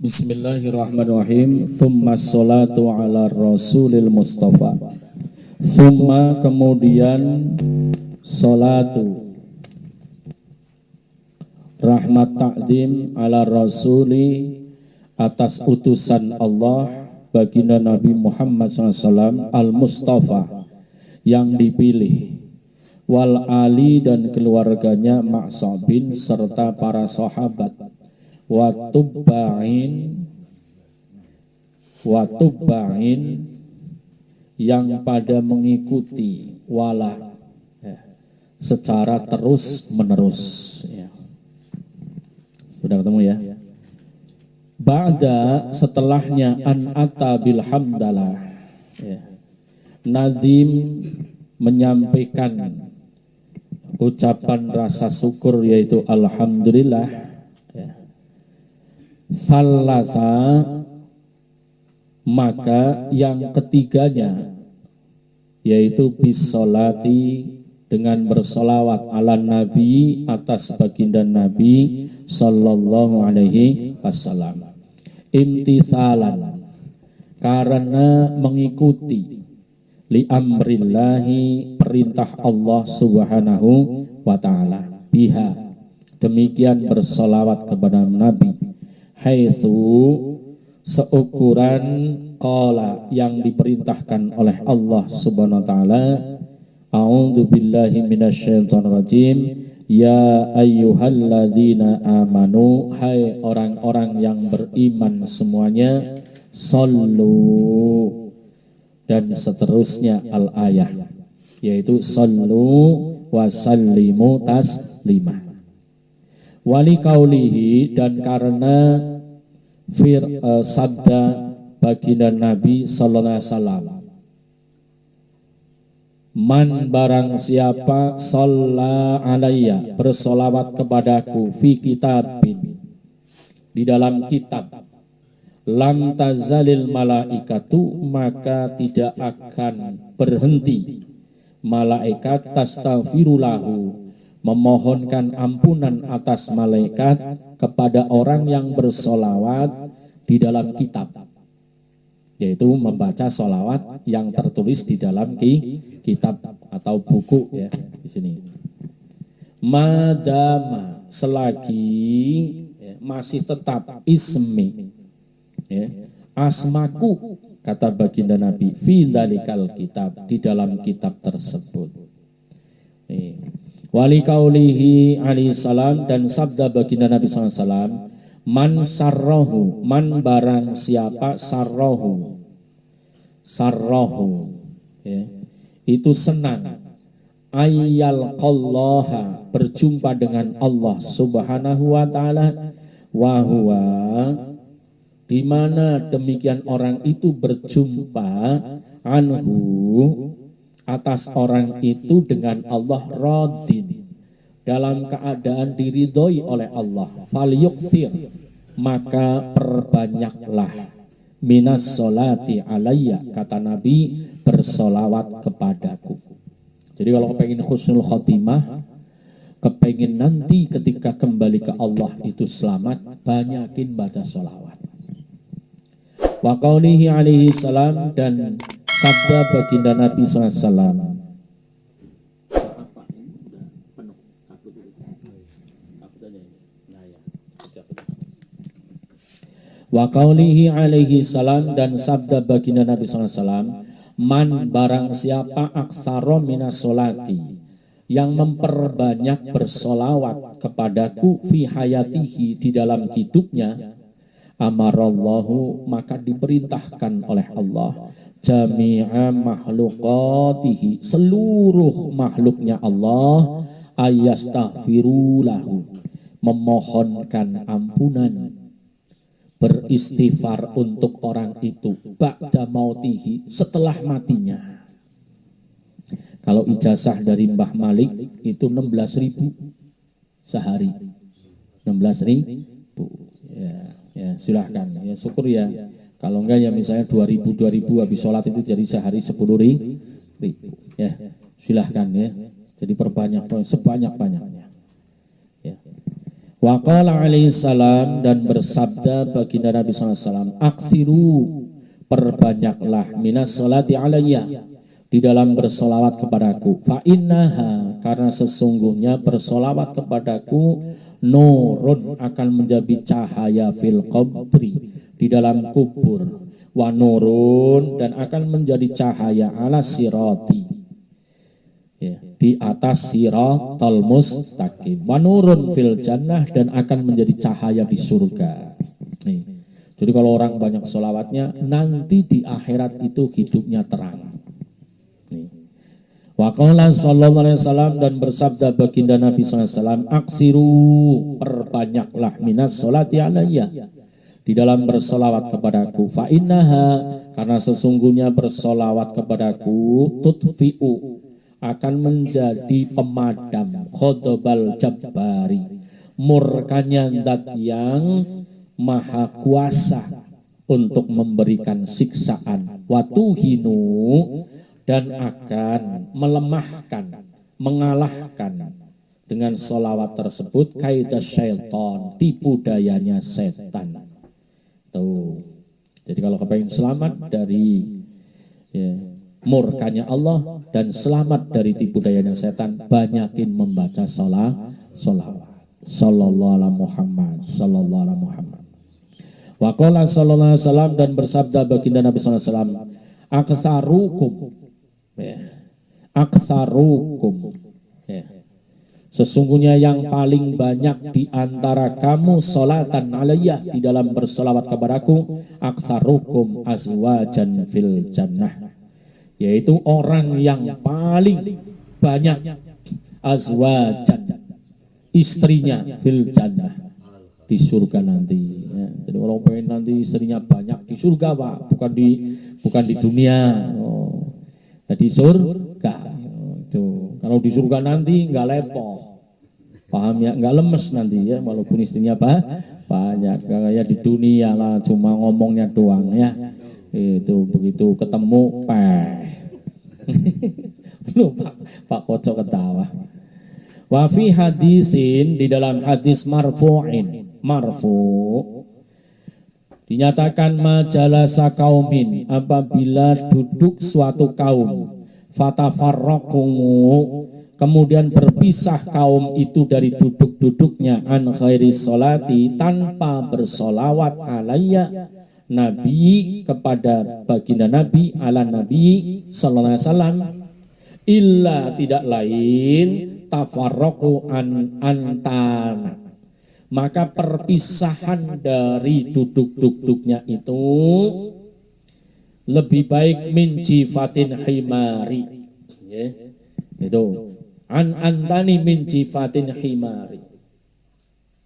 Bismillahirrahmanirrahim. Thumma sholatu ala rasulil mustafa. Thumma kemudian sholatu rahmat takdim ala rasuli atas utusan Allah baginda Nabi Muhammad SAW al-Mustafa yang dipilih, wal ali dan keluarganya ma'sobin serta para sahabat, watubbain yang pada mengikuti wala secara terus menerus ya. Sudah ketemu ya. Ba'da setelahnya an ata bil hamdalah ya. Nadim menyampaikan ucapan rasa syukur yaitu alhamdulillah ya. Salasa maka yang ketiganya yaitu bisolati dengan bersolawat ala Nabi atas baginda Nabi sallallahu alaihi wasallam, imtithalan karena mengikuti li amrillahi perintah Allah subhanahu wa ta'ala biha demikian bersolawat kepada Nabi haitsu seukuran qala yang diperintahkan oleh Allah subhanahu wa ta'ala a'udzu billahi minasyaitonir rajim ya ayyuhalladzina amanu hai orang-orang yang beriman semuanya sallu dan seterusnya al-ayah yaitu sallu wa sallimu taslima wali kaulihi dan karena sabda baginda Nabi sallallahu alaihi wasallam man barang siapa shalla alayya bersolawat kepadaku fi kitabin di dalam kitab lam tazalil malaikatu maka tidak akan berhenti malaikat tastaghfirulahu memohonkan ampunan atas malaikat kepada orang yang bersolawat di dalam kitab, yaitu membaca solawat yang tertulis di dalam kitab atau buku ya di sini. Madama selagi ya, masih tetap ismi ya, asmaku kata baginda Nabi fi dalikal kitab di dalam kitab tersebut. Wali kaulihi alaihi salam dan sabda baginda Nabi SAW man sarrohu man barang siapa sarrohu ya, itu senang ayyal qallaha berjumpa dengan Allah subhanahu wa ta'ala wa huwa di mana demikian orang itu berjumpa anhu atas orang itu dengan Allah radin dalam keadaan diridhoi oleh Allah falyukthir maka perbanyaklah minas sholati alayya kata Nabi bersolawat kepadaku. Jadi kalau kepengen husnul khotimah, kepengen nanti ketika kembali ke Allah itu selamat, banyakin baca sholawat. Wa qaulihi alaihi salam dan sabda baginda Nabi SAW wa qaulihi alaihi salam dan sabda baginda Nabi SAW man barang siapa aksaro minas sholati yang memperbanyak bersolawat kepadaku fi hayatihi di dalam hidupnya amarallahu maka diperintahkan oleh Allah jami'a makhlukatihi seluruh makhluknya Allah ayastaghfirulahu memohonkan ampunan beristighfar untuk orang itu ba'da mautihi setelah matinya. Kalau ijazah dari Mbah Malik itu 16.000 sehari 16.000 ya silahkan ya syukur ya. Kalau enggak ya misalnya 2000 habis sholat itu jadi sehari 10.000 ya silahkan ya. Jadi perbanyak sebanyak-banyaknya ya. Wa qala alaihi salam, dan bersabda baginda Nabi SAW, aksiru, perbanyaklah minas sholati alayya, di dalam bersolawat kepadaku. Fa innaha, karena sesungguhnya bersolawat kepadaku, nurun, akan menjadi cahaya fil qabri, di dalam kubur. Wa nurun, dan akan menjadi cahaya ala sirati, ya, di atas siratal mustaqim. Wa nurun fil jannah, dan akan menjadi cahaya di surga. Nih. Jadi kalau orang banyak sholawatnya, nanti di akhirat itu hidupnya terang. Wa qala sallallahu alaihi wasallam, dan bersabda baginda Nabi sallallahu alaihi wasallam, aksiru, perbanyaklah minas sholati alayya, di dalam bersolawat kepadaku. Fa innaha, karena sesungguhnya bersolawat kepadaku, tutfi'u, akan menjadi pemadam khadabal jabbari, murkanya zat yang maha kuasa untuk memberikan siksaan. Watuhinu, dan akan melemahkan, mengalahkan dengan solawat tersebut kaidah syaitan, tipu dayanya setan. Tuh. Jadi kalau kepengen selamat dari murkanya Allah dan selamat dari tipu dayanya setan, banyakin membaca solawat. Sallallahu alaihi Muhammad, sallallahu alaihi Muhammad. Wa qala sallallahu alaihi wasallam, dan bersabda baginda Nabi sallallahu alaihi wasallam, aksarukum, sesungguhnya yang paling banyak di antara kamu solatan alayya, di dalam bersolawat kepadaku, aksarukum azwajan fil jannah, yaitu orang yang paling banyak azwajan, istrinya, fil jannah, di surga nanti. Ya. Jadi orang pengen nanti istrinya banyak di surga, Pak, bukan di dunia. Oh. Di surga. Itu. Kalau di surga nanti nggak lepoh, paham ya? Nggak lemes nanti ya, walaupun istrinya banyak. Kayak di dunia lah, cuma ngomongnya doang ya. Itu begitu ketemu Lu Pak Koco ketawa. Wa fi hadisin, di dalam hadis marfu, dinyatakan majalasa kaumin, apabila duduk suatu kaum, fatafarraqu, kemudian berpisah kaum itu dari duduk-duduknya, an khairi sholati, tanpa bersolawat alayya, Nabi, kepada baginda Nabi, ala Nabi sallallahu alaihi wasallam, illa, tidak lain, tafarraqu antana, maka perpisahan dari duduk-duduknya itu lebih baik min jifatin himari, ya, itu antani min jifatin himari,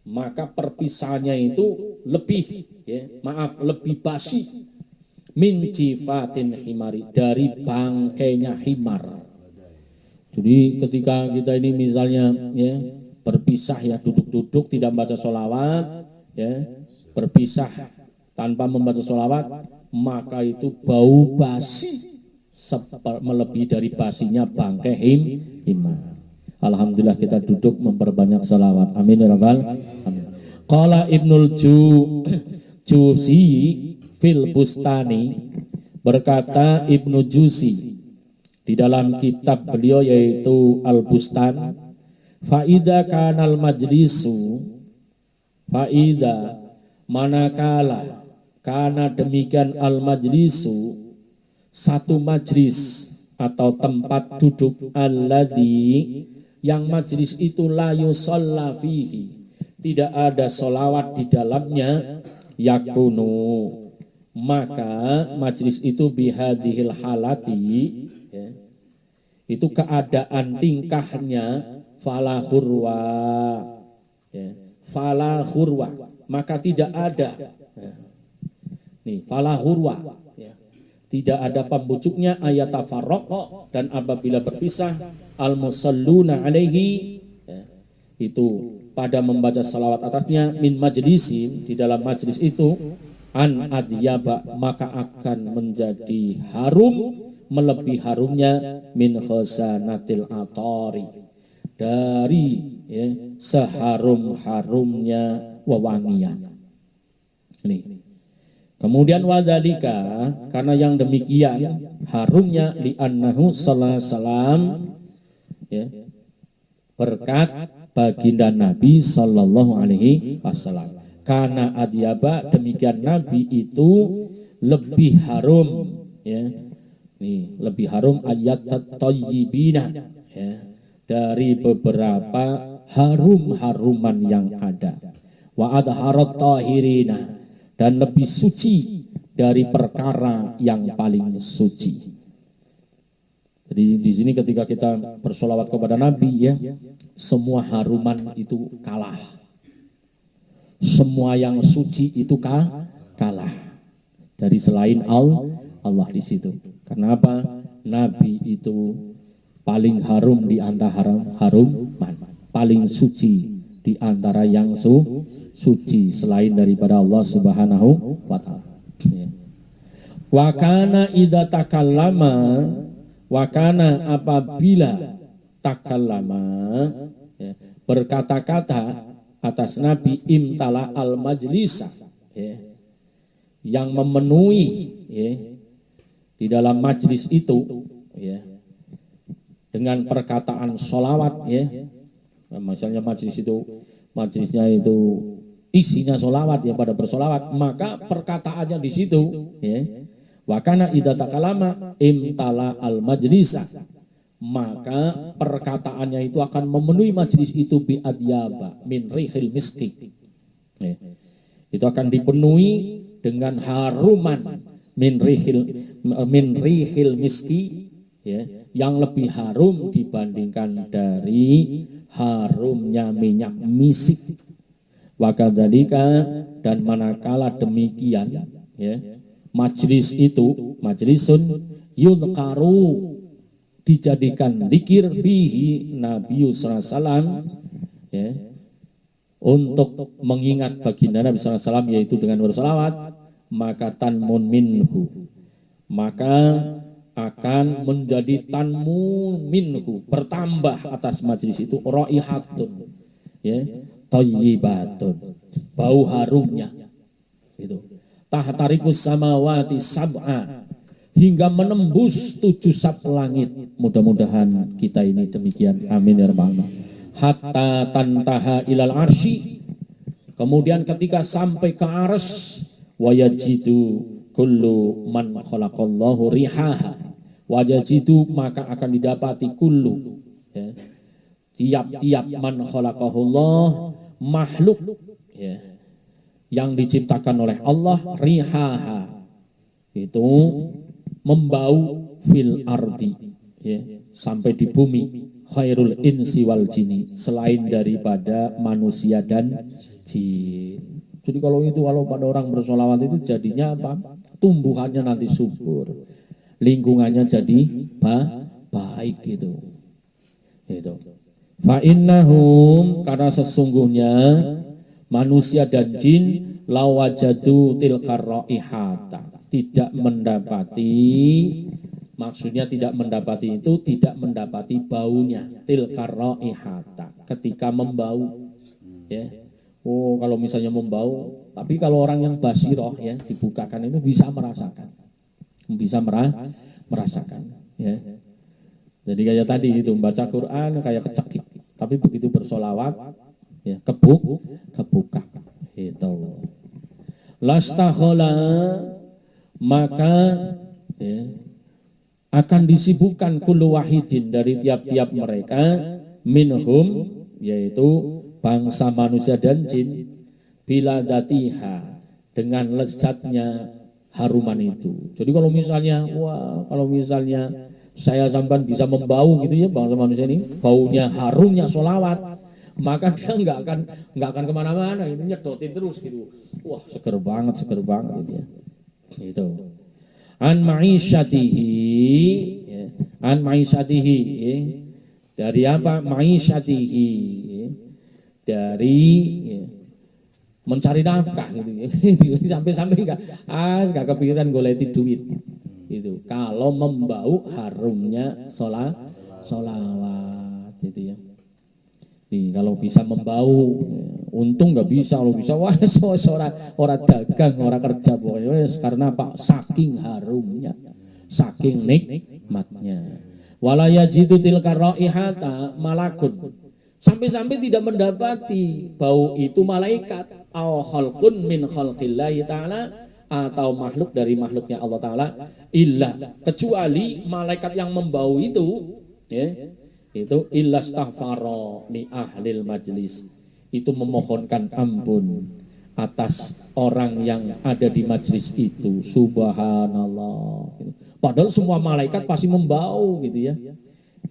maka perpisahannya itu lebih basi min jifatin himari, dari bangkainya himar. Jadi ketika kita ini misalnya ya berpisah, ya duduk-duduk tidak membaca sholawat, ya berpisah tanpa membaca sholawat, maka itu bau basi melebihi dari basinya bangkai himar. Alhamdulillah kita duduk memperbanyak sholawat. Amin ya rabbal alamin. Qala Ibnul Juzi fil Bustani, berkata Ibnu Juzi di dalam kitab beliau yaitu Al-Bustan, faida kanal majlisu, faida manakala, karena demikian al majlisu, satu majlis atau tempat duduk, alladhi, yang majlis itu la yusalla fihi, tidak ada solawat di dalamnya, yakunu, maka majlis itu bihadihil halati, ya, itu keadaan tingkahnya fala hurwa, ya, fala hurwa, maka tidak ada, ya, nih fala hurwa, ya, tidak ada pembujuknya, ayat tafarraq, dan apabila berpisah al musalluna alaihi, ya, itu pada membaca salawat atasnya, min majlisin, di dalam majlis itu, an adyaba, maka akan menjadi harum, melebihi harumnya, min khazanatil athari, dari seharum-harumnya wewangian. Ini. Kemudian wadzalika, karena yang demikian harumnya li'annahu sallallahu alaihi wasallam, berkat baginda Nabi sallallahu alaihi wasallam. Karena adyaba, demikian Nabi itu lebih harum, nih lebih harum ayat thayyibina, dari beberapa harum-haruman yang ada. Wa adharat tahirina, dan lebih suci dari perkara yang paling suci. Jadi di sini ketika kita bersolawat kepada Nabi, semua haruman itu kalah. Semua yang suci itu kalah dari selain Allah di situ. Kenapa? Nabi itu paling harum di antara haruman, paling suci di antara yang suci selain daripada Allah Subhanahu wa taala. Wa kana idza takallama, wa kana apabila takallama, berkata-kata atas Nabi, imtala al majlisa, yang memenuhi di dalam majlis itu dengan perkataan sholawat, misalnya majlisnya itu isinya sholawat, pada bersolawat, maka perkataannya di situ, wa kana idza takalama imtala al majlisa, maka perkataannya itu akan memenuhi majlis itu bi adyaba min rihil miski, itu akan dipenuhi dengan haruman min rihil miski, yang lebih harum dibandingkan dari harumnya minyak misik. Wakadzalika, dan manakala demikian, majlis itu majlisun yudkaru, dijadikan zikir fihi Nabi sallallahu alaihi wasallam, untuk mengingat baginda Nabi sallallahu alaihi wasallam, yaitu dengan bersalawat, maka tanmun minhu, maka akan menjadi tanmun minhu, bertambah atas majlis itu raihatun, thayyibatun, bau harumnya itu tahtarikus samawati sab'a, hingga menembus 7 sab langit. Mudah-mudahan kita ini demikian, amin ya rabbal alamin. Hatta tantaha ilal arsy, kemudian ketika sampai ke ars, wayajidu kullu man khalaqallahu rihaha, wayajidu, maka akan didapati kullu, tiap-tiap man khalaqahullah, makhluk yang diciptakan oleh Allah, rihaha, itu membau fil ardi, sampai di bumi, khairul insi wal jini, selain daripada manusia dan jin. Jadi kalau pada orang bersolawat itu jadinya apa? Tumbuhannya nanti subur, lingkungannya jadi baik gitu. Fa innahum, karena sesungguhnya manusia dan jin lawajadu tilkar raihata, tidak mendapati, maksudnya tidak mendapati itu tidak mendapati baunya, tilkar raihata, ketika membau, oh kalau misalnya membau, tapi kalau orang yang basiroh, dibukakan itu bisa merasakan, jadi kayak tadi itu baca Quran kayak kecekik, tapi begitu bersolawat, kebuka itu. Lastakhola, maka akan disibukkan kullu wahidin, dari tiap-tiap mereka, minhum, yaitu bangsa manusia dan jin, bila datiha, dengan lezatnya haruman itu. Jadi kalau misalnya saya sampai bisa membau gitu bangsa manusia ini, baunya harumnya sholawat, maka dia nggak akan kemana-mana, ini nyedotin terus gitu. Wah, seger banget gitu ya. Itu. An ma'isyatihi, dari apa? Ma'isyatihi, dari mencari nafkah gitu. Sampai nggak kepikiran golek duit. Itu kalau membau harumnya sholawat itu ya. Nih, kalau bisa membau, untung nggak bisa, kalau bisa wah orang dagang, orang kerja pokoknya karena apa? Saking harumnya, saking nikmatnya. Wala yajidu tilka raihata malakun. Sampai-sampai tidak mendapati bau itu malaikat, au khalqun min khalqillahi ta'ala, atau makhluk dari makhluknya Allah Ta'ala, illa kecuali malaikat yang membau itu, ya, itu illa staghfara li ahlil majlis, itu memohonkan ampun atas orang yang ada di majlis itu. Subhanallah. Padahal semua malaikat pasti membau gitu ya.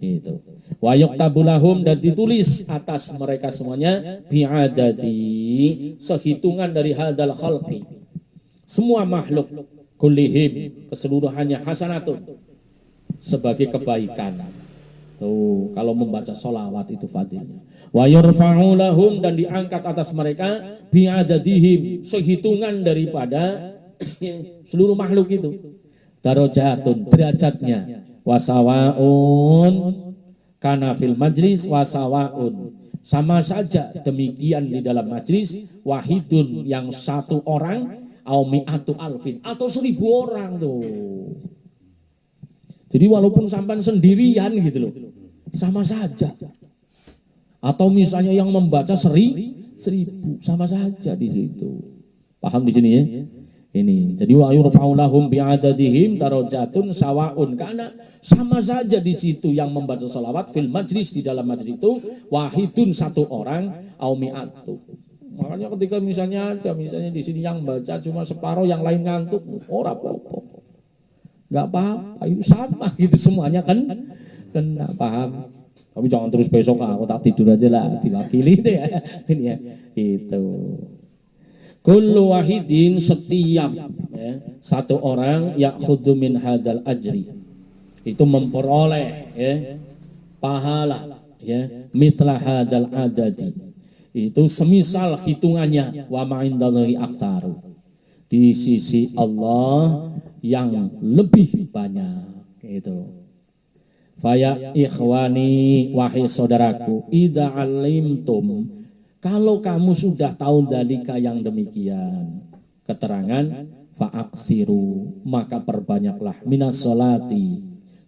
Itu. Wa yuktabulahum, dan ditulis atas mereka semuanya bi'adadi, sehitungan dari hadal khalqi, semua makhluk kullihim, keseluruhannya hasanatun, sebagai kebaikan. Tuh, kalau membaca sholawat itu fadilnya. Wa yurfa'u lahum, dan diangkat atas mereka bi'adadihim, sehitungan daripada seluruh makhluk itu. Darajatun, derajatnya. Wasawaun kana fil majlis wasawaun, sama saja demikian di dalam majlis, wahidun yang satu orang, au mi'atu alfin, atau 1000 orang tuh. Jadi walaupun sampai sendirian gitu loh, sama saja. Atau misalnya yang membaca 1000, sama saja di situ. Paham di sini ya? Ini. Jadi wa yurfa'u lahum bi'adadihim darajatun sawaun, karena sama saja di situ yang membaca salawat fil majlis, di dalam majlis itu, wahidun satu orang, au mi'atu. Makanya ketika misalnya ada di sini yang baca cuma separuh, yang lain ngantuk, ora apa-apa. Enggak apa-apa, itu sama gitu semuanya kan kena, paham. Tapi jangan terus besok aku tak tidur aja lah, diwakili itu ya. Ini ya. Itu. Kullu wahidin, setiap ya, satu orang ya'khudhu min hadal ajri, itu memperoleh ya, pahala ya, mithla hadal adadi, itu semisal hitungannya, wa ma'indallahi aktaru, di sisi Allah yang lebih banyak. Itu. Faya ikhwani, wahai saudaraku, idza alimtum, kalau kamu sudah tahu dalika yang demikian, keterangan, fa'aksiru, maka perbanyaklah minas sholati,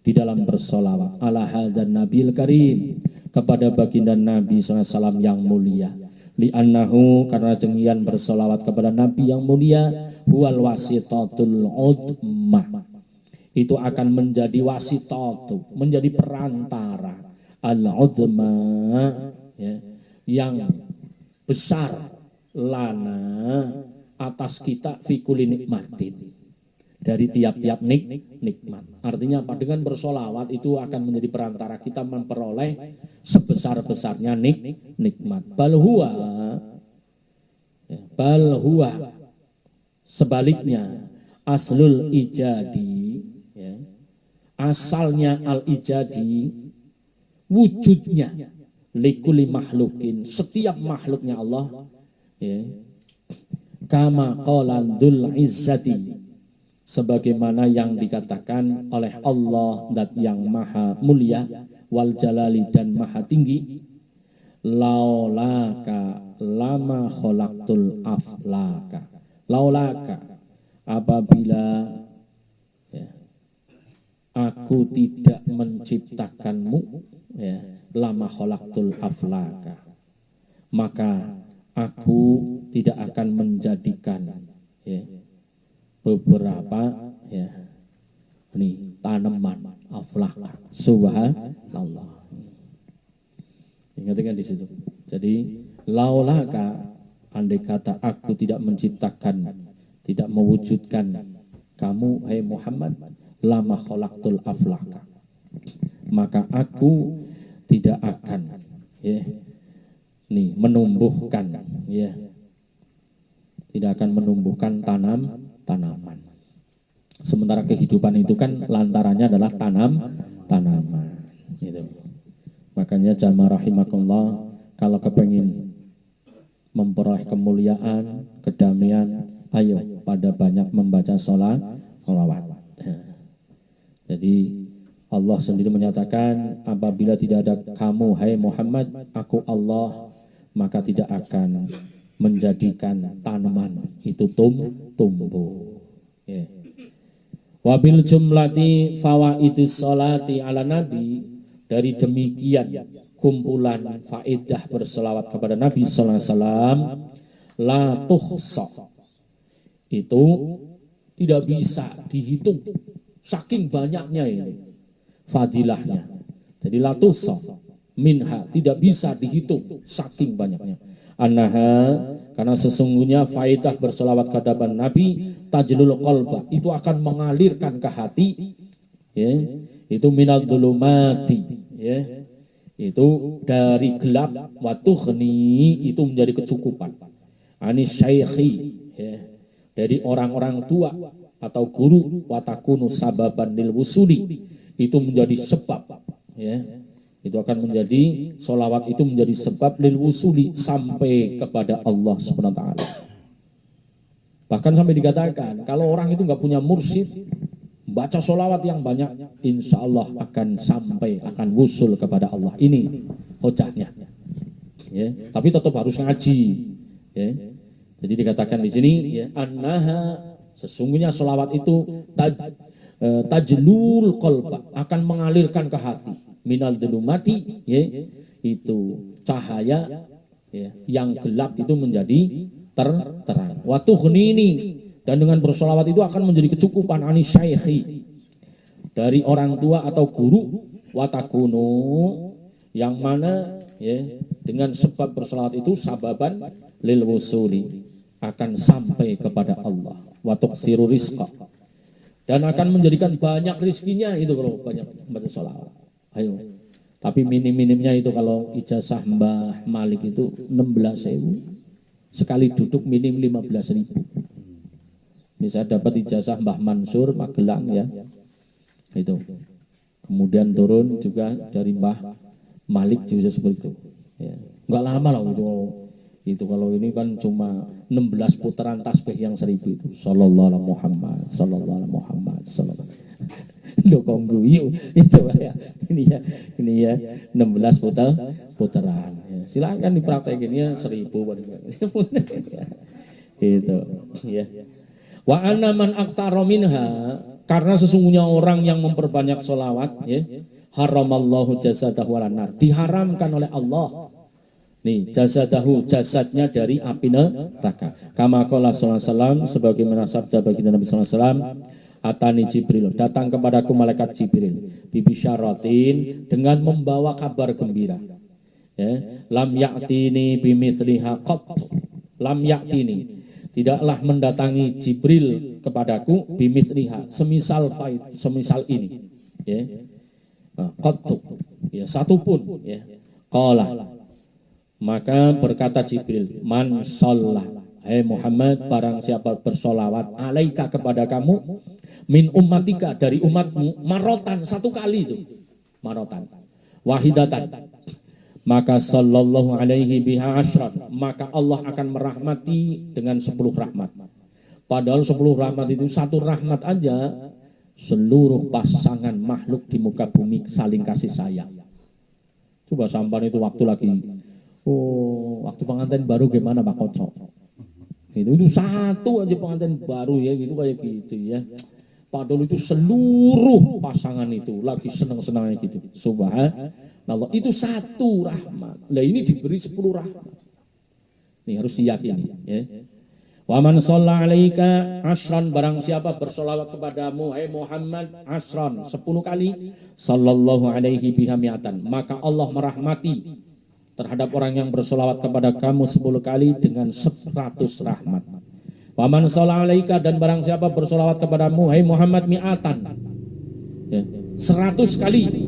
di dalam bersolawat, ala hadan nabil karim, kepada baginda Nabi SAW yang mulia. Li'annahu, karena demikian bersolawat kepada Nabi yang mulia, huwal wasitatul udmah, itu akan menjadi wasitatu, menjadi perantara, al-udmah ya, yang besar, lana, atas kita, fikuli nikmatin, dari tiap-tiap nikmat. Artinya apa? Dengan bersolawat itu akan menjadi perantara kita memperoleh sebesar-besarnya nikmat. Balhuwa, sebaliknya, aslul ijadi ya, asalnya al-ijadi, wujudnya likuli makhlukin, setiap makhluknya Allah ya, kama qalan dzul izzati, sebagaimana yang dikatakan oleh Allah dat yang maha mulia, wal jalali, dan maha tinggi, laulaka lama khalaqtul aflaka, laulaka, apabila ya, aku tidak menciptakanmu ya, lama khalaqtul aflaka, maka aku tidak akan menjadikan ya, beberapa ya, ini tanaman aflaka. Subhanallah. Ingat di situ. Jadi laulaka, andai kata aku tidak menciptakan, tidak mewujudkan kamu hai Muhammad, lama khalaqtul aflaka, maka aku tidak akan ya, nih menumbuhkan ya, tidak akan menumbuhkan tanaman. Sementara kehidupan itu kan lantarannya adalah tanaman gitu. Makanya jamaah rahimakumullah, kalau kepengin memperoleh kemuliaan, kedamaian, ayo pada banyak membaca sholawat. Jadi Allah sendiri menyatakan, apabila tidak ada kamu hai Muhammad, aku Allah, maka tidak akan menjadikan tanaman itu tumbuh. Ya. Wabil jumlati fawaidus sholati ala nabi, dari demikian kumpulan faedah berselawat kepada Nabi sallallahu alaihi wasallam la tuhsa, itu tidak bisa dihitung, saking banyaknya ini fadilahnya. Jadi la tuhsa minha, tidak bisa dihitung saking banyaknya. Annaha, karena sesungguhnya faedah berselawat ke hadapan Nabi tajlul qalba, itu akan mengalirkan ke hati, ya, itu minal dzulumati, ya, itu dari gelap, wa tughni, itu menjadi kecukupan, anis syaikhi, ya, dari orang-orang tua atau guru, wa takunu sababan lil wusuli, itu menjadi sebab, ya, itu akan menjadi sholawat itu menjadi sebab lil wusuli, sampai kepada Allah Subhanahu wa taala. Bahkan sampai dikatakan kalau orang itu nggak punya mursyid, baca sholawat yang banyak, insya Allah akan sampai, akan wusul kepada Allah. Ini hujahnya, ya. Tapi tetap harus ngaji, ya. Jadi dikatakan di sini, ya, annaha, sesungguhnya sholawat itu tajlul qalba, akan mengalirkan ke hati, minal dzulumati, ya, itu cahaya, ya, yang gelap itu menjadi terang. Wa tughnini, dan dengan bersolawat itu akan menjadi kecukupan, anis syaikhi, dari orang tua atau guru, wa takunu, yang mana, ya, dengan sebab bersolawat itu sababan lil wusuli, akan sampai kepada Allah, wa tuksiru rizqa, dan akan menjadikan banyak rizkinya itu kalau banyak baca sholawat. Ayo, tapi minim-minimnya itu kalau ijazah Mbah Malik itu 16.000, sekali duduk minim 15.000. Ini saya dapat ijazah Mbah Mansur Magelang, ya, itu. Kemudian turun juga dari Mbah Malik juga seperti itu. Ya. Enggak lama lah itu kalau ini kan cuma 16 putaran tasbih yang 1000 itu. Sallallahu alaihi Muhammad, sallallahu alaihi Muhammad, sallallahu. Lo kongguyu, ya coba ya. Ini ya 16 putaran. Ya, silakan dipraktekin ya 1000 itu, ya. Wa anna man aktsara minha, karena sesungguhnya orang yang memperbanyak sholawat, ya, haramallahu jasadahu alan nar, diharamkan oleh Allah, nih, jasadahu, jasadnya dari api neraka. Kama qala sallallahu alaihi wasallam, sebagaimana sabda baginda Nabi sallallahu alaihi wasallam, atani Jibril, datang kepadaku malaikat Jibril, bibisyaratin, dengan membawa kabar gembira, ya, lam ya'tini bimithliha qat, lam ya'tini, tidaklah mendatangi Jibril kepadaku, bimithliha, semisal ini, ya, qat, ya, satu pun, ya. Qala, maka berkata Jibril, man shollah, hai Muhammad, barang siapa bersolawat alaika kepada kamu, min ummatika, dari umatmu, marotan, satu kali itu, marotan, wahidatan, maka sallallahu alaihi biha asyran, maka Allah akan merahmati dengan 10 rahmat. Padahal 10 rahmat itu, satu rahmat aja seluruh pasangan makhluk di muka bumi saling kasih sayang. Coba sampan itu waktu lagi, waktu pengantin baru gimana Pak Kocok? Itu satu aja pengantin baru, ya, gitu kayak gitu, ya. Padahal itu seluruh pasangan itu lagi senang-senangnya gitu. Subhanallah, itu satu rahmat. Lah ini diberi 10 rahmat. Ini harus diyakini, ya. Wa man shalla alaika asyran, barang siapa bersolawat kepadamu hai Muhammad asyran, 10 kali, sallallahu alaihi biha mi'atan, maka Allah merahmati terhadap orang yang bersolawat kepada kamu 10 kali dengan 100 rahmat. Wa man shalla alaika, dan barang siapa bersolawat kepadamu hai Muhammad mi'atan, ya, 100 kali,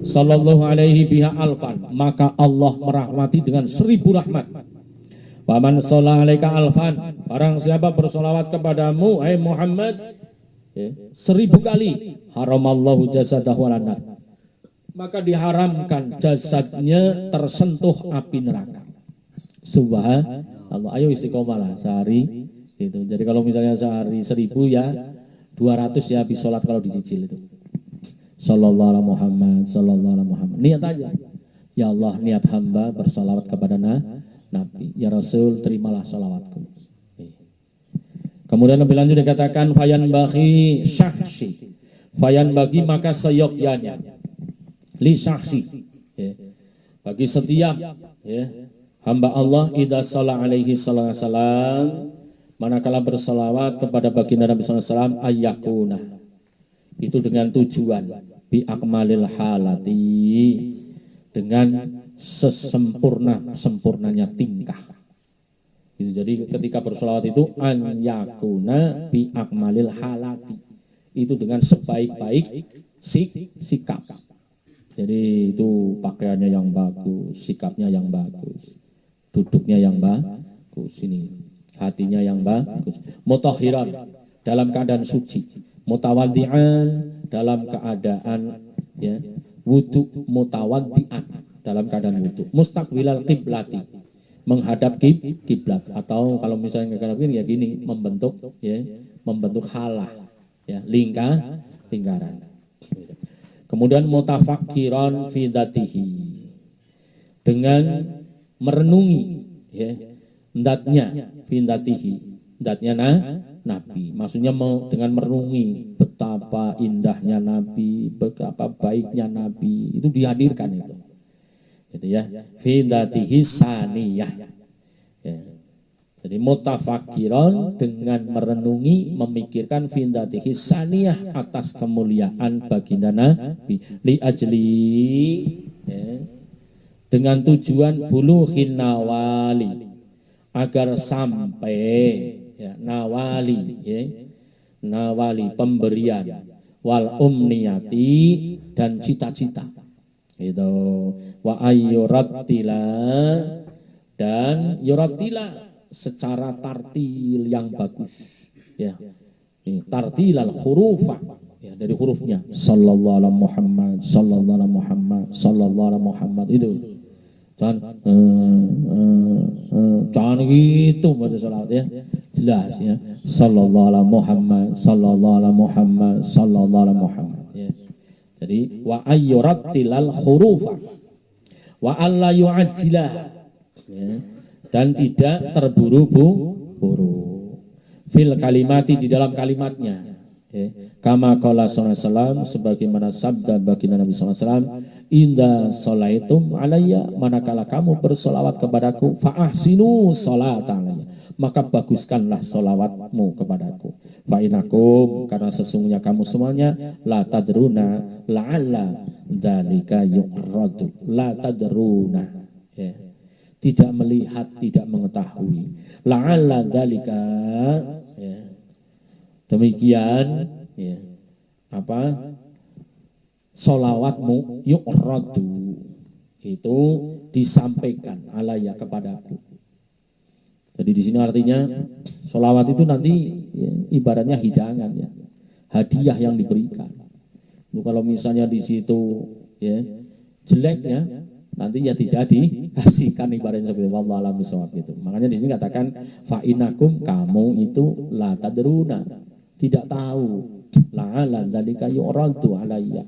sallallahu alaihi biha alfan, maka Allah merahmati dengan 1000 rahmat. Wa man shalla alaika alfan, barang siapa bersolawat kepadamu hai Muhammad, ya, 1000 kali, haramallahu jasadahu alan nar, maka diharamkan jasadnya tersentuh api neraka. Subhanallah. Ayo istiqomah lah sehari itu. Jadi kalau misalnya sehari 1000, ya 200 ya habis sholat kalau dicicil itu. sallallahu alaihi Muhammad, sallallahu alaihi Muhammad. Niat aja. Ya Allah, niat hamba bersalawat kepada Nabi. Ya Rasul, terimalah salawatku. Kemudian lebih lanjut dikatakan fayan bagi syahsi. Fayan bagi maka seyogyanya. Li syahsi. Ya. Bagi setiap ya, hamba Allah idza shalla alaihi salam manakala bersalawat kepada baginda Nabi sallallahu alaihi wasallam ayyakuna. Itu dengan tujuan bi akmalil halati, dengan sempurnanya tingkah. Itu jadi ketika bersolawat itu an yakuna bi akmalil halati, itu dengan sebaik-baik sikap. Jadi itu pakaiannya yang bagus, sikapnya yang bagus, duduknya yang bagus, ini hatinya yang bagus, mutahhiran dalam keadaan suci, mutawaddi'an dalam keadaan ya wudu, mutawaddi'an dalam keadaan wudu, mustaqbilal qiblati menghadap kiblat, atau kalau misalnya nggak ya gini membentuk halah ya lingkaran. Kemudian mutafakkiran fi dzatihi, dengan merenungi ya zatnya fi dzatihi, zatnya Nabi. Maksudnya dengan merenungi betapa indahnya Nabi, betapa baiknya Nabi, itu dihadirkan itu. Gitu ya. Fi dzatihi saniyah. Ya. Jadi mutafakiron dengan merenungi, memikirkan fi dzatihi saniyah atas kemuliaan baginda Nabi li ajli ya, dengan tujuan buluhin nawali, agar sampai ya, nawali ya, nawali pemberian wal umniyati dan cita-cita itu wa ayyurattila dan yuratila secara tartil yang bagus ya, tartilal hurufa ya, dari hurufnya sallallahu alaihi Muhammad, sallallahu alaihi Muhammad, sallallahu alaihi Muhammad, itu jangan gitu baca salawat ya, jelas ya, sallallahu alaihi Muhammad, sallallahu alaihi Muhammad, sallallahu alaihi Muhammad ya. Jadi wa ayyurattilal hurufa wa alla yu'ajjilah ya, dan tidak terburu-buru fil kalimati, di dalam kalimatnya ya. Kama qala sallallahu alaihi wasallam, sebagaimana sabda baginda Nabi sallallahu alaihi wasallam, inda sholaitum alayya, manakala kamu bersolawat kepadaku, fa ahsinu sholat alayya, maka baguskanlah solawatmu kepadaku. Fa inakum, karena sesungguhnya kamu semuanya, la tadruna la'alla dzalika yu'radu, la tadruna ya, tidak melihat, tidak mengetahui, la'alla dzalika ya, demikian ya, apa solawatmu yu'radu, itu disampaikan alaya kepadaku. Jadi di sini artinya solawat itu nanti ya, ibaratnya hidangan ya, hadiah yang diberikan. Kalau misalnya di situ ya jelek ya, nanti ya tidak dikasihkan, ibaratnya seperti wallahu a'lam bishawab gitu. Makanya di sini katakan fa inakum, kamu itu la tadruna, tidak tahu, la'ala dzalika yu'radu alayya,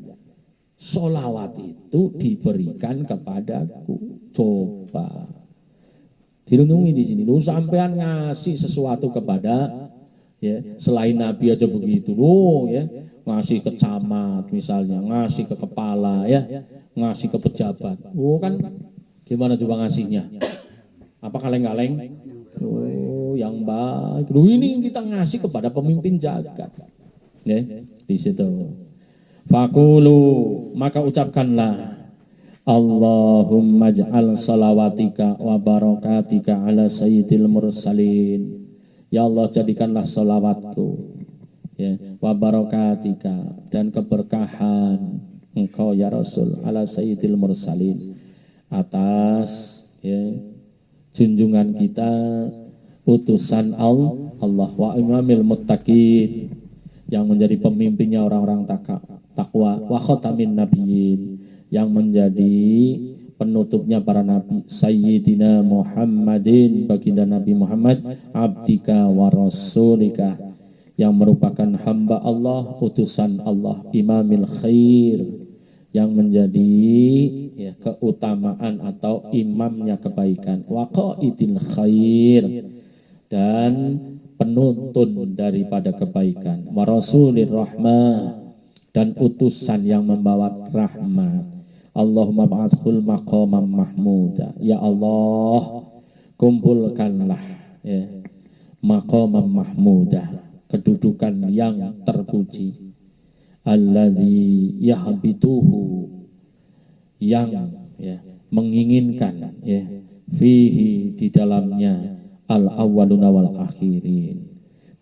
solawat itu diberikan kepadaku. Coba direnungi di sini, lu sampean ngasih sesuatu kepada ya selain Nabi aja begitu lu ya, ngasih ke camat misalnya, ngasih ke kepala ya, ngasih ke pejabat. Oh kan gimana coba ngasihnya? Apa kaleng-kaleng? Oh yang baik. Lu ini kita ngasih kepada pemimpin jagat. Ya, di situ. Fakulu, maka ucapkanlah Allahumma ja'al salawatika wa barakatika ala sayyidil mursalin. Ya Allah, jadikanlah salawatku ya, wa barakatika, dan keberkahan engkau ya Rasul, ala sayyidil mursalin, atas ya, junjungan kita, utusan Allah, wa imamil muttaqin, yang menjadi pemimpinnya orang-orang takwa, wa khatamin nabiyyin, yang menjadi penutupnya para nabi, Sayyidina Muhammadin, baginda Nabi Muhammad, abdika wa rasulika, yang merupakan hamba Allah, utusan Allah, imamil khair, yang menjadi ya, keutamaan atau imamnya kebaikan, waqaidil khair, dan penuntun daripada kebaikan, wa rasulir rahmah, dan utusan yang membawa rahmat. Allahumma ba'athul maqamam mahmuda, ya Allah kumpulkanlah ya, maqamam mahmuda, kedudukan yang terpuji, alladzi yahbituhu, yang ya, menginginkan ya, fihi, di dalamnya, al awwaluna wal akhirin,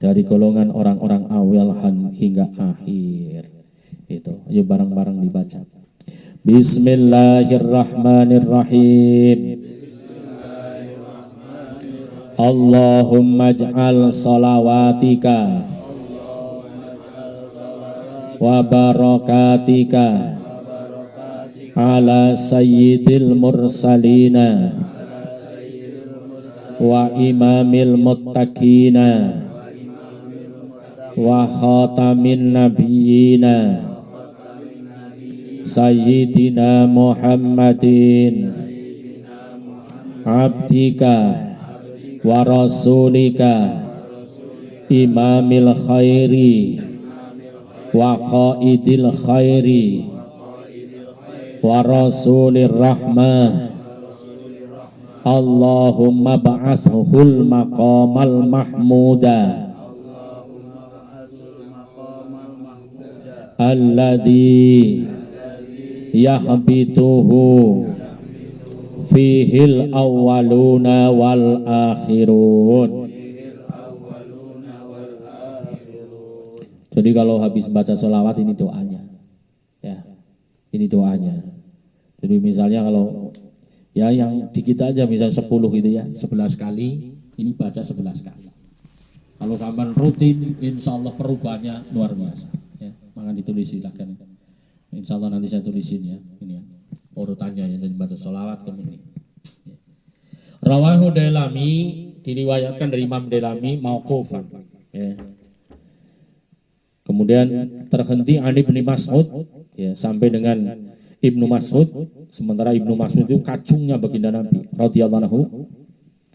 dari golongan orang-orang awal hingga akhir. Itu ayo bareng-bareng dibaca. Bismillahirrahmanirrahim. Allahumma ij'al salawatika wa barakatika ala sayyidil mursalina wa imamil muttaqina wa khatamin nabiyyina sayyidina Muhammadin abdika wa rasulika imamil khairi wa qaidil khairi wa rasulir rahmah. Allahumma ba'athul maqamal mahmuda alladhi yahbituhu fihil awwaluna wal akhirun. Jadi kalau habis baca sholawat ini doanya, ya, ini doanya. Jadi misalnya kalau ya yang dikit aja, misalnya 10 gitu ya, 11 kali, ini baca 11 kali. Kalau sampai rutin, insya Allah perubahannya luar biasa. Ya, maka ditulis silahkan. Insya Allah nanti saya tulisin ya, ini ya, urutannya ya, jadi baca sholawat kemudian. Ya. Rawahu Dailami, diriwayatkan dari Imam Dailami mauqufan. Ya. Kemudian terhenti an Ibnu Mas'ud ya, sampai dengan Ibnu Mas'ud, sementara Ibnu Mas'ud itu kacungnya baginda Nabi radhiyallahu anhu.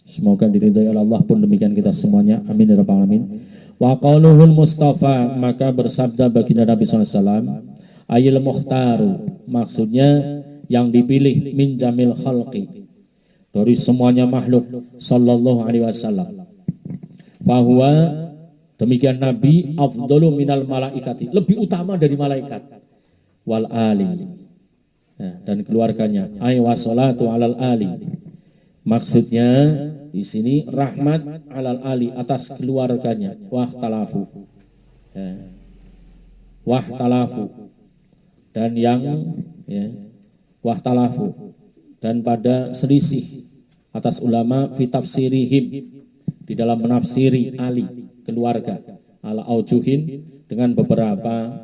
Semoga diridhai oleh Allah, pun demikian kita semuanya, amin ya rabbal alamin. Wa qauluhul Mustafa, maka bersabda baginda Nabi sallallahu alaihi wasallam, ayil mukhtaru, maksudnya yang dipilih, min jamil khalqi, dari semuanya makhluk, sallallahu alaihi wasallam. Fahuwa, demikian Nabi, afdalu minal malaikati, lebih utama dari malaikat, wal ali, ya, dan keluarganya, ay wassalatu alal ali, maksudnya di sini rahmat alal ali, atas keluarganya, wahtalafu, ya, wahtalafu, dan yang ya, wahtalafu, dan pada selisih atas ulama fi tafsirihim, di dalam menafsiri ali, keluarga, ala aujuhin, dengan beberapa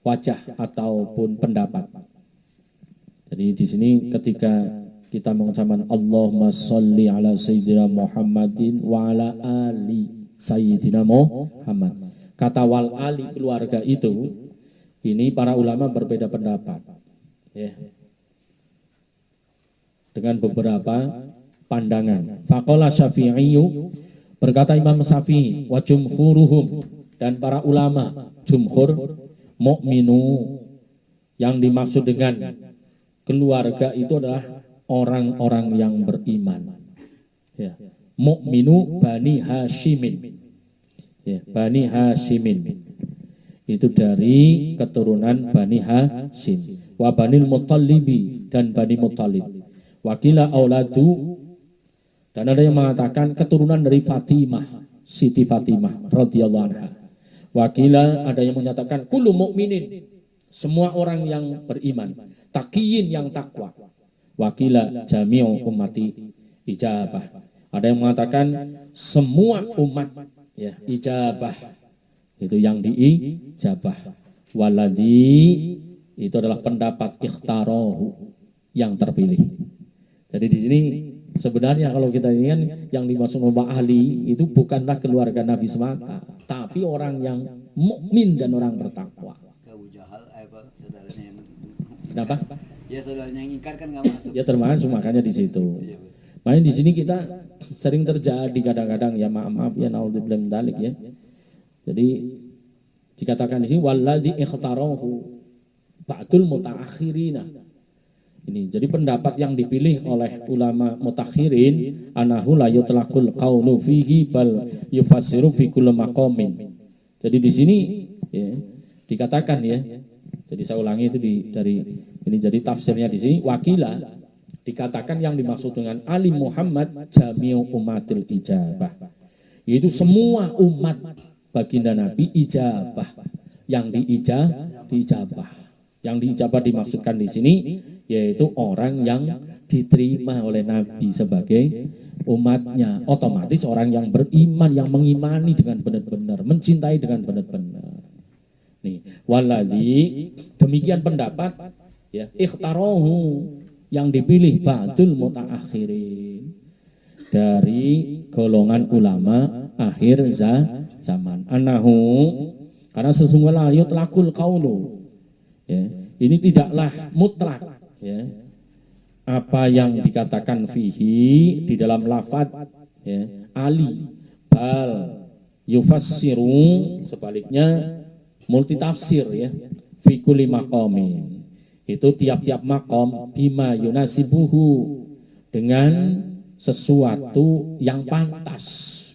wajah ataupun pendapat. Jadi di sini ketika kita mengucapkan Allahumma sholli ala sayyidina Muhammadin wa ala ali sayyidina Muhammad, kata wal ali, keluarga itu, ini para ulama berbeda pendapat ya, dengan beberapa pandangan. Faqala Syafi'iyyu, berkata Imam Syafi'i, wa jumhuruhum, dan para ulama jumhur, mu'minu, yang dimaksud dengan keluarga itu adalah orang-orang yang beriman ya. Mu'minu Bani Hashimin ya, Bani Hashimin itu dari keturunan Bani Hashim, wa Banil Muttalibi, dan Bani Muttalib, wakila auladu, dan ada yang mengatakan keturunan dari Fatimah, Siti Fatimah radhiyallahu anha, wakila, ada yang menyatakan kullu mu'minin, semua orang yang beriman, taqiyin, yang takwa, wakila jami'u ummati ijabah, ada yang mengatakan semua umat ya ijabah, itu yang diijabah. Waladhi, itu adalah pendapat ikhtarohu, yang terpilih. Jadi di sini Sebenarnya kalau kita ini kan yang dimaksud ahli itu bukanlah keluarga Nabi semata, tapi orang yang mukmin dan orang bertakwa. Abu Jahal saudaranya yang Kenapa? ya saudaranya yang ingkar kan nggak masuk. Ya termasuk makanya di situ. Makanya di sini kita sering terjadi kadang-kadang ya maaf ya naudzubillah min dzalik ya. Jadi dikatakan di sini walladzi ikhtarahu ba'dul mutaakhirina. Ini jadi pendapat yang dipilih oleh ulama mutakhirin anahu la yutlaqul qawlu fihi bal yufassiru fi kulli maqamin. Jadi di sini ya, dikatakan ya. Jadi saya ulangi itu dari ini jadi tafsirnya di sini wakila dikatakan yang dimaksud dengan Ali Muhammad jami'u umatil ijabah. Yaitu semua umat baginda Nabi ijabah. Yang diijabah. Yang diijabah dimaksudkan di sini yaitu orang yang diterima oleh Nabi sebagai umatnya, otomatis orang yang beriman, yang mengimani dengan benar-benar, mencintai dengan benar-benar. Nih, waladhi demikian pendapat ya, ikhtarohu yang dipilih ba'dul mutaakhirin dari golongan ulama akhir zaman. Anahu karena sesungguhnya yutlaqul qaulu ya, ini tidaklah mutlak ya, apa yang dikatakan fihi di dalam lafadz ya, Ali bal yufassiru sebaliknya multitafsir ya, fi kulli maqamin itu tiap-tiap makom bima yunasibuhu dengan sesuatu yang pantas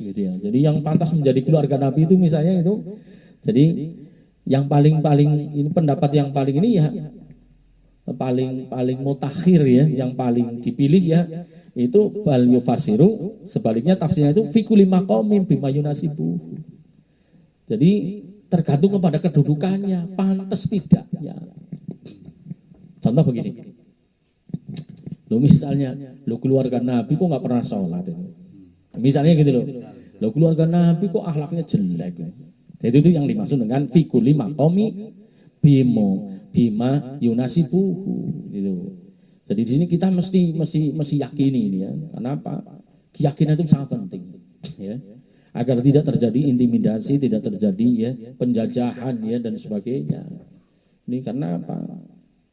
gitu ya. Jadi yang pantas menjadi keluarga Nabi itu misalnya itu jadi yang paling ini pendapat yang paling ini ya paling mutakhir ya, yang paling dipilih ya itu bal yufasiru sebaliknya tafsirnya itu fi kulli maqamin bima yunasibu. Jadi tergantung kepada kedudukannya, pantas tidaknya. Contoh begini. Lo misalnya lo keluarga Nabi kok nggak pernah sholat itu. Misalnya gitu lo keluarga Nabi kok akhlaknya jelek. Jadi itu yang dimaksud dengan fi kulli maqami bima yunasibuhu gitu. Jadi di sini kita mesti yakini ini ya. Kenapa? Keyakinan itu sangat penting ya. Agar tidak terjadi intimidasi, tidak terjadi ya penjajahan ya dan sebagainya. Ini karena apa?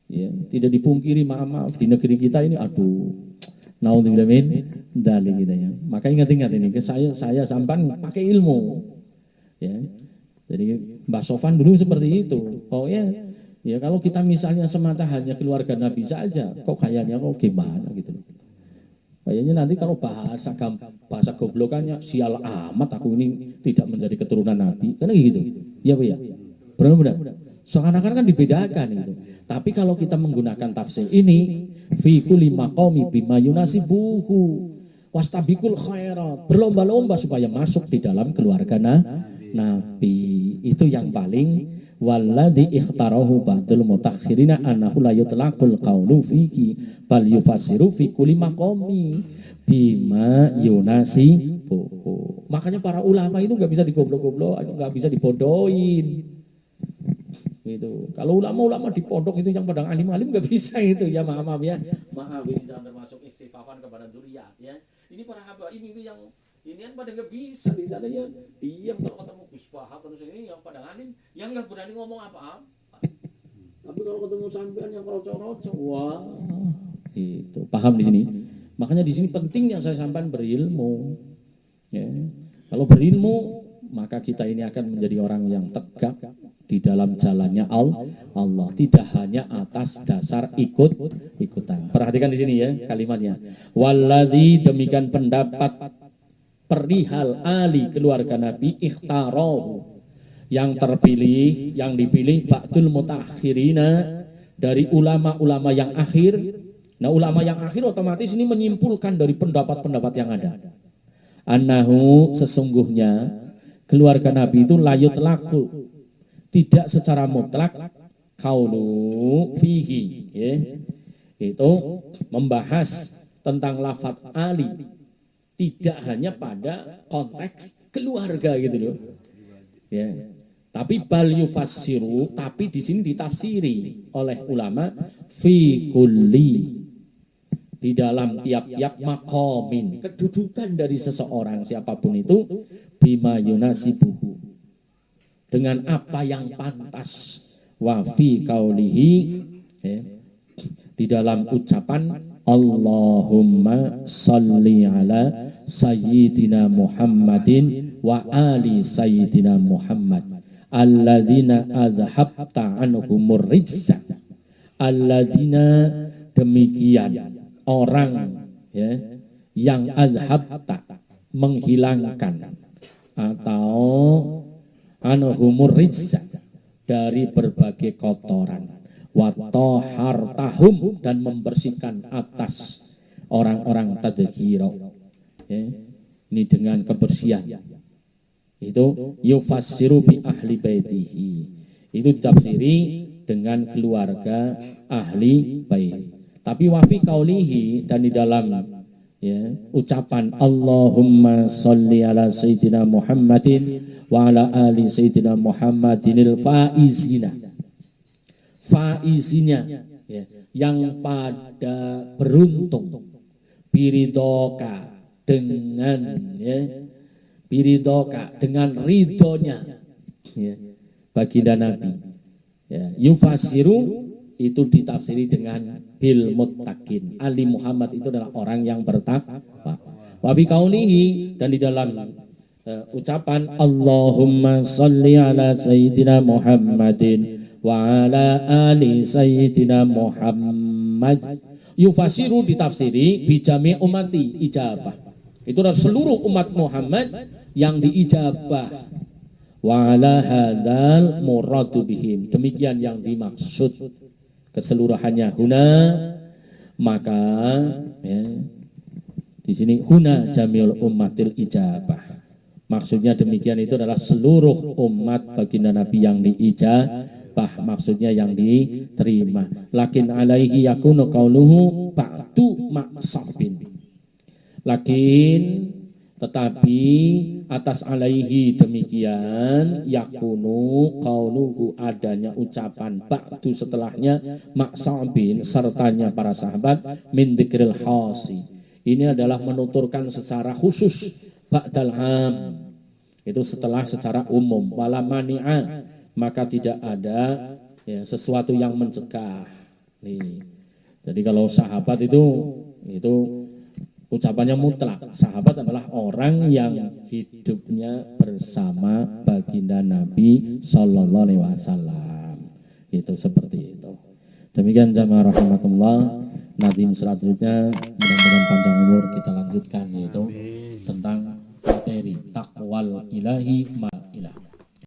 Ya, tidak dipungkiri maaf di negeri kita ini aduh naudzubillah min dzalik gitu ya. Maka ingat-ingat ini saya sampan pakai ilmu. Ya. Jadi Mbak Sofan dulu seperti itu. Oh ya, ya kalau kita misalnya semata hanya keluarga Nabi saja, kok kayaknya kok gimana gitu loh. Kayaknya nanti kalau bahasa goblokannya sial amat aku ini tidak menjadi keturunan Nabi, karena gitu. Iya Bu ya. Benar-benar. Seakan-akan kan dibedakan gitu. Tapi kalau kita menggunakan tafsir ini, fi kulli maqami bima yunasibuhu wastabikul khairat, berlomba-lomba supaya masuk di dalam keluarga Nabi. Itu yang paling walladzi ikhtarahu ba'dul mutakhirina annahu la yutlaqul qawlu fihi bal yufassiru fi kulli maqami bima yunasibuhu. Makanya para ulama itu nggak bisa digoblok-goblok, nggak bisa dibodohin. Gitu. Kalau ulama-ulama di pondok itu yang padang alim-alim nggak bisa itu ya maaf ya. Maaf ini jangan termasuk istifafan kepada dzurriyyah ya. Ini para habaib itu yang ini kan pada nggak bisa di sana ya. Diam kalau ketemu Gus Wahab terus ini yang padang alim yang nggak berani ngomong apa-apa. Tapi kalau ketemu sampean yang roco-roco, wah itu paham di sini. Makanya di sini pentingnya saya sampean berilmu. Ya. Kalau berilmu maka kita ini akan menjadi orang yang tegak di dalam jalannya Allah, tidak hanya atas dasar ikutan. Perhatikan di sini ya kalimatnya. Walladzi demikian pendapat perihal ali keluarga Nabi ikhtarohu yang terpilih, yang dipilih ba'dul mutaakhirina dari ulama-ulama yang akhir. Nah ulama yang akhir otomatis ini menyimpulkan dari pendapat-pendapat yang ada. Annahu sesungguhnya keluarga Nabi itu layut laku tidak secara mutlak kaulu fihi ya. Itu membahas tentang lafadz ali tidak hanya pada konteks keluarga gitu loh ya, tapi bal yufassiru, tapi di sini ditafsiri oleh ulama fi kulli di dalam tiap-tiap makomin, kedudukan dari seseorang siapapun itu, bima yunasibuhu, dengan apa yang pantas, wa fi qaulihi, di dalam ucapan Allahumma salli ala sayyidina Muhammadin wa ali sayyidina Muhammad alladzina azhabta anhumur rijsa, alladzina, demikian orang yang azhabta, menghilangkan, atau anhumur rijsa, dari berbagai kotoran, wa tahartahum, dan membersihkan atas orang-orang tadhkira, ini dengan kebersihan. Itu yufassiru bi ahli baitihi, itu tafsiri dengan keluarga ahli bait. Tapi wafi qaulihi, dan di dalam ucapan Allahumma sholli ala sayyidina Muhammadin wa ala ali sayyidina Muhammadinil faizina, faizina, yang pada beruntung, biridoka, dengan biridoka, dengan ridhonya baginda Nabi. Yufasiru itu ditafsiri dengan bil muttaqin. Ali Muhammad itu adalah orang yang bertakwa. Wa fi qaulihi, dan di dalam ucapan Allahumma sholli ala sayyidina Muhammadin wa ala ali sayyidina Muhammad, yufasiru ditafsiri bijami umati, ijabah. Itu adalah seluruh umat Muhammad yang diijabah. Wa ala hadzal muradu bihim, demikian yang dimaksud keseluruhannya. Huna, maka di sini huna jamiul ummatil ijabah, maksudnya demikian itu adalah seluruh umat baginda Nabi yang diijabah, maksudnya yang diterima. Lakin alaihi yakunu qauluhu ba'du ma'sabin, lakin tetapi atas alaihi demikian, yakunu qauluhu, adanya ucapan ba'du setelahnya, maksabin sertanya para sahabat, min dzikril khasi, ini adalah menuturkan secara khusus, ba'dal am, itu setelah secara umum, wala mani'a, maka tidak ada sesuatu yang mencegah. Nih, jadi kalau sahabat itu ucapannya mutlak. Sahabat adalah orang yang hidupnya bersama baginda Nabi Sallallahu Alaihi Wasallam. Itu seperti itu. Demikian jamaah rahimakumullah. Nadim selanjutnya mudah-mudahan panjang umur kita lanjutkan, yaitu tentang materi takwal ilahi.